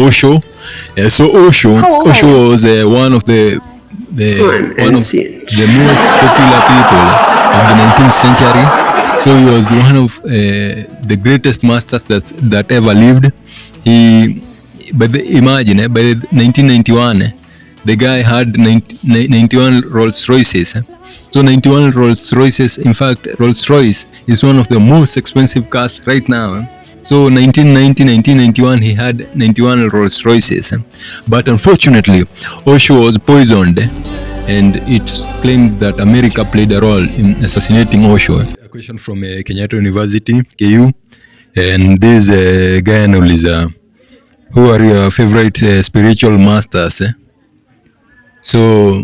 Osho. Osho was one of the most popular people of the 19th century. So he was one of the greatest masters that ever lived. Imagine, by 1991, the guy had 91 Rolls Royces. So 91 Rolls Royces, in fact, Rolls Royce is one of the most expensive cars right now. So 1991, he had 91 Rolls Royces. But unfortunately, Osho was poisoned, and it's claimed that America played a role in assassinating Osho. A question from Kenyatta University, KU, and this guy is, who are your favorite spiritual masters? So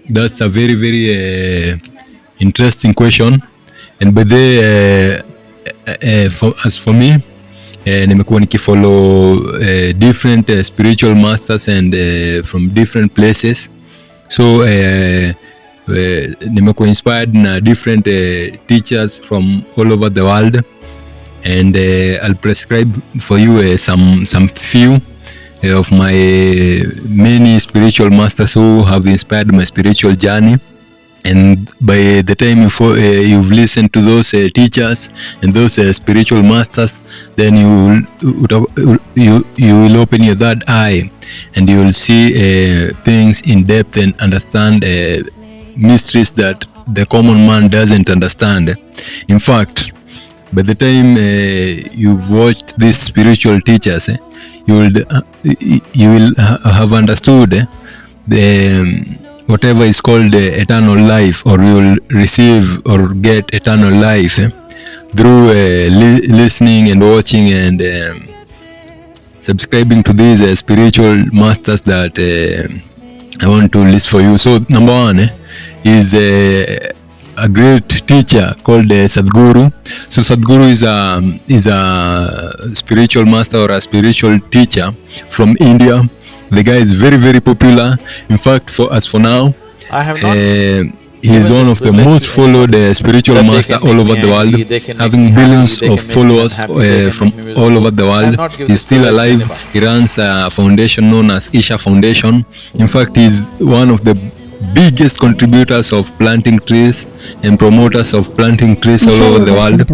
that's a very, very interesting question. And by the as for me, nimekuwa nikifollow different spiritual masters and from different places. So nimekuwa inspired na different teachers from all over the world, and I'll prescribe for you some few of my many spiritual masters who have inspired my spiritual journey. And by the time you've listened to those teachers and those spiritual masters, then you will open your third eye, and you will see things in depth and understand mysteries that the common man doesn't understand. In fact, by the time you've watched these spiritual teachers, you will have understood whatever is called eternal life, or you will receive or get eternal life through listening and watching and subscribing to these spiritual masters that I want to list for you. So number one is a great teacher called Sadhguru. So Sadhguru is a spiritual master or a spiritual teacher from India. The guy is very, very popular. In fact, for now, he is one of the most followed spiritual master all over the world, having billions of followers from all over the world. He's still alive. He runs a foundation known as Isha Foundation. In fact, he's one of the biggest contributors of planting trees and promoters of planting trees all over the world.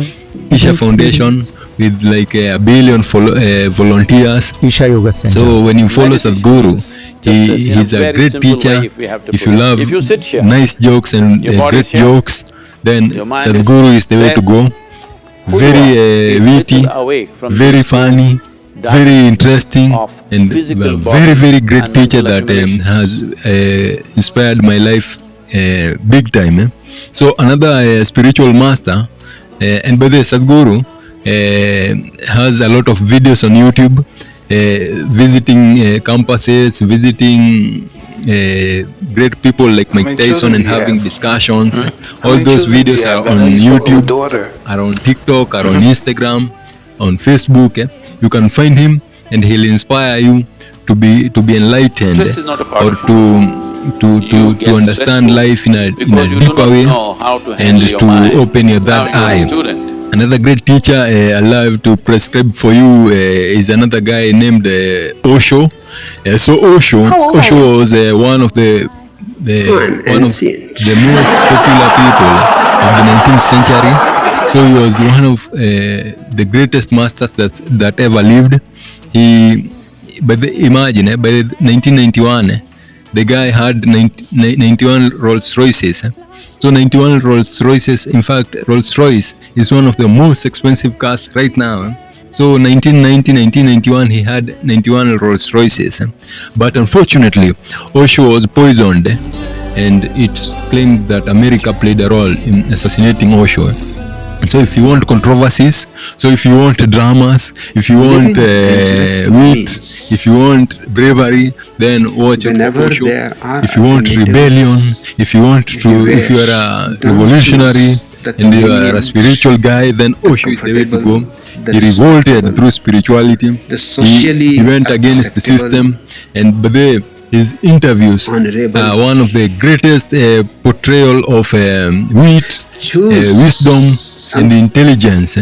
Isha Foundation with like 1 billion volunteers. Isha Yoga Center. So when you follow Sadhguru, he's a great teacher. If you love nice jokes and great jokes, then Sadhguru is the way to go. Very witty, very funny, very interesting, and very, very great teacher that has inspired my life big time. So another spiritual master, and by the way, Sadhguru has a lot of videos on YouTube, visiting campuses, visiting great people like Mike Tyson and having discussions. All those videos are on YouTube, are on TikTok, are on Instagram, on Facebook. You can find him, and he'll inspire you to be enlightened, or to understand life in a deeper way, and to open your third eye. Another great teacher I love to prescribe for you is another guy named Osho. So Osho was one of the most popular people of the 19th century. So he was one of the greatest masters that ever lived. Imagine, by 1991, the guy had 91 Rolls Royces. So 91 Rolls Royces, in fact, Rolls Royce is one of the most expensive cars right now. So 1991, he had 91 Rolls Royces. But unfortunately, Osho was poisoned, and it's claimed that America played a role in assassinating Osho. So if you want controversies, so if you want dramas, if you want wit, if you want bravery, then watch out for Osho. If you want rebellion, if you are a revolutionary and you are a spiritual guy, then Osho is the way to go. He revolted through spirituality. He went against the system, and by the his interviews are one of the greatest portrayal of wit, wisdom, and intelligence.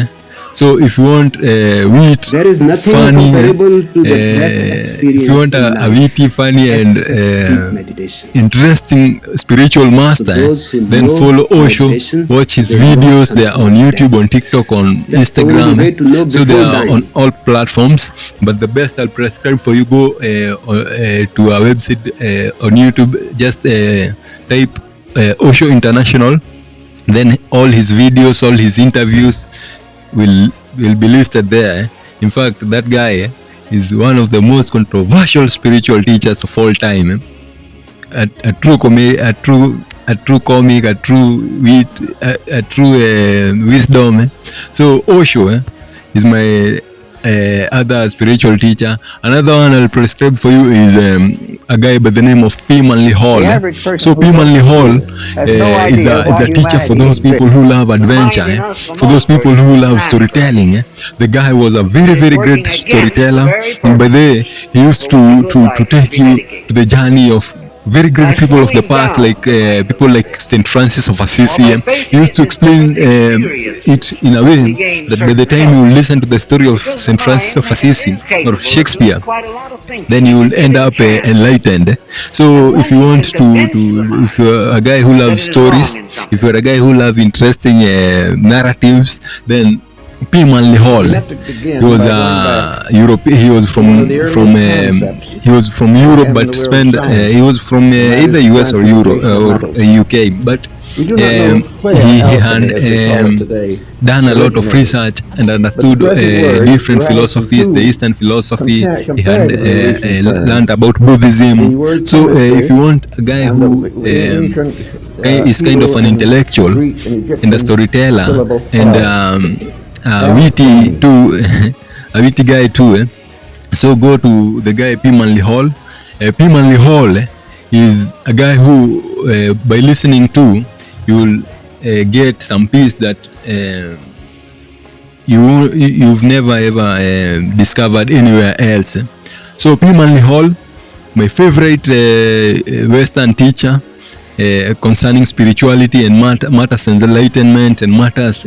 So if you want wheat, There is nothing funny, comparable to the breadth if you want experienced in a life witty, funny, and except deep meditation. interesting spiritual For master, those who then know follow Osho. meditation, Watch his they know videos. They are on something YouTube, like on that. TikTok, on That's the only Instagram. way to know So they before are on dying. all platforms. But the best I'll prescribe for you, go to our website on YouTube. Just type Osho International. Then all his videos, all his interviews will be listed there. In fact, that guy is one of the most controversial spiritual teachers of all time. A true comic, a true wit, a true wisdom. So Osho is my other spiritual teacher. Another one I'll prescribe for you is a guy by the name of P. Manly Hall. So P. Manly Hall is a teacher for those people who love adventure, for those people who love storytelling. The guy was a very, very great storyteller, and by the way, he used to take you to the journey of very great people of the past, like people like St. Francis of Assisi. He used to explain it in a way that by the time you listen to the story of St. Francis of Assisi or Shakespeare, then you will end up enlightened. So if you want if you're a guy who loves stories, if you're a guy who loves interesting narratives, then P. Manly Hall. He was he was from Europe, but he was from either US or UK. But he had done a lot of research and understood different philosophies, the Eastern philosophy. He had learned about Buddhism. So if you want a guy who is kind of an intellectual and a storyteller and witty too, a witty guy too. So go to the guy P. Manly Hall. P. Manly Hall is a guy who, by listening to, you'll get some peace that you've never ever discovered anywhere else. So P. Manly Hall, my favorite Western teacher concerning spirituality and matters enlightenment and matters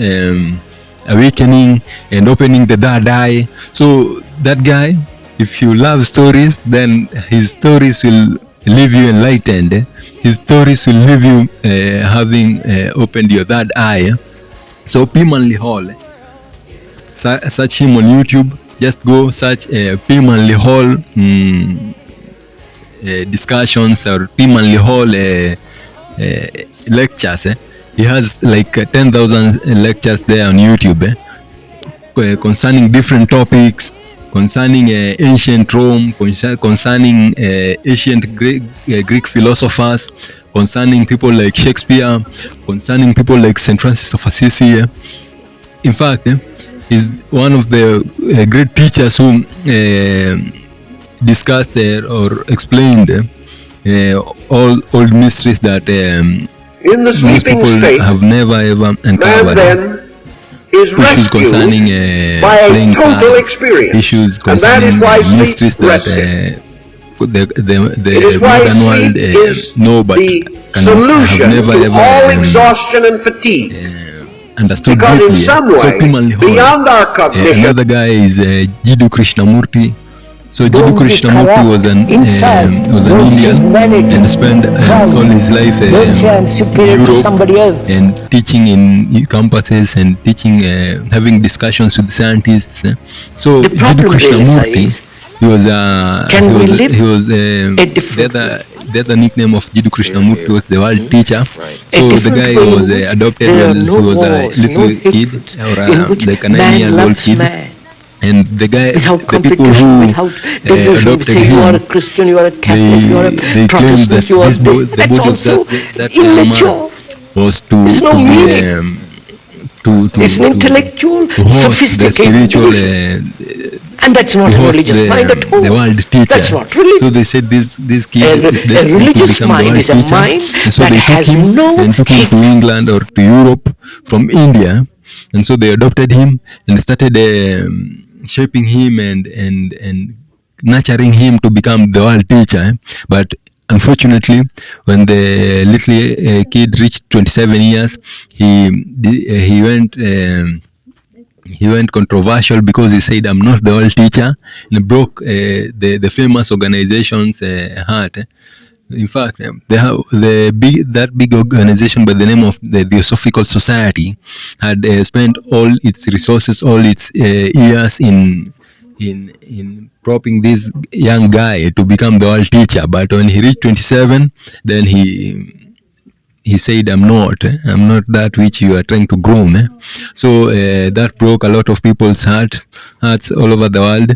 awakening and opening the third eye. So that guy, if you love stories, then his stories will leave you enlightened. His stories will leave you having opened your third eye. So P. Manly Hall, search him on YouTube. Just go search P. Manly Hall discussions or P. Manly Hall lectures. He has like 10,000 lectures there on YouTube concerning different topics, concerning ancient Rome, concerning ancient Greek philosophers, concerning people like Shakespeare, concerning people like St. Francis of Assisi. In fact, he's one of the great teachers who discussed or explained all old mysteries that in the most sleeping people state, have never ever man uncovered. then is Issues concerning rescued by a playing total cards, experience, issues and that is concerning why mysteries sleep that rested. the It is why modern world sleep is know but the have solution never to all ever exhaustion and fatigue. understood Because in deeply. some So way, P. Manly Hall. beyond our cognition, Another guy is Jiddu Krishnamurti. So Jiddu Krishnamurti was an Indian and spent all his life in Europe and teaching in campuses and teaching, having discussions with scientists. So The Jiddu problem Krishnamurti, is, he was different the other nickname of Jiddu Krishnamurti was the world teacher. So the different guy way was in which adopted there are when no he was a wars, little no kid hatred, or in which like a 9 man years old loves kid. man. And the guy, Without the people competition, who without division, adopted say you are a him, Christian, you are a Catholic, you are they a claimed that Protestant, you are this this. the That's book of also that immature. man was There's no meaning. to It's an intellectual, host the sophisticated spiritual delusion. And that's not to a host religious mind at all. the world teacher. That's not religion. So they said this kid is A destined to religious become the mind world is a teacher. mind And so that they took has him no and took him to England or to Europe from India. And so they adopted him and started shaping him and nurturing him to become the world teacher. But unfortunately, when the little kid reached 27 years, he went he went controversial because he said, I'm not the old teacher, and broke the famous organization's heart. In fact, that big organization by the name of the Theosophical Society had spent all its resources, all its years in propping this young guy to become the old teacher. But when he reached 27, then he said, I'm not that which you are trying to groom. So that broke a lot of people's hearts all over the world.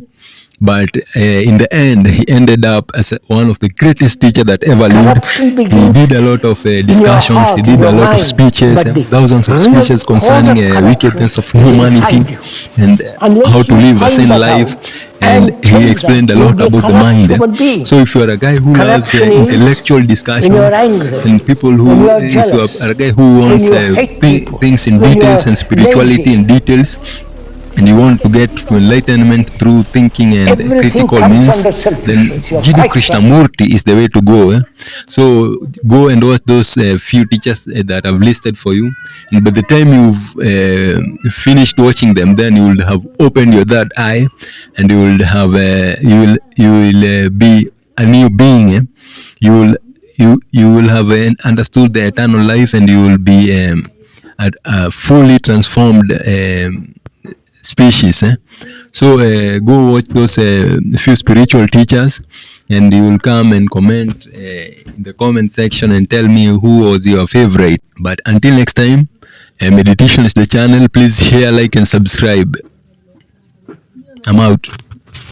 But in the end, he ended up as one of the greatest teachers that ever lived. He did a lot of discussions, he did a lot of speeches, thousands of speeches concerning wickedness of humanity and how to live a sane life. And he explained a lot about the mind. So if you are a guy who loves intellectual discussions and people who, if you are a guy who wants things in details and spirituality in details, and you want to get to enlightenment through thinking and critical means, then G.D. Krishnamurti is the way to go. So go and watch those few teachers that I've listed for you, and by the time you've finished watching them, then you will have opened your third eye, and you will have you will be a new being. You will have understood the eternal life, and you will be a fully transformed species. So go watch those few spiritual teachers, and you will come and comment in the comment section and tell me who was your favorite. But until next time, meditation is the channel. Please share, like, and subscribe. I'm out.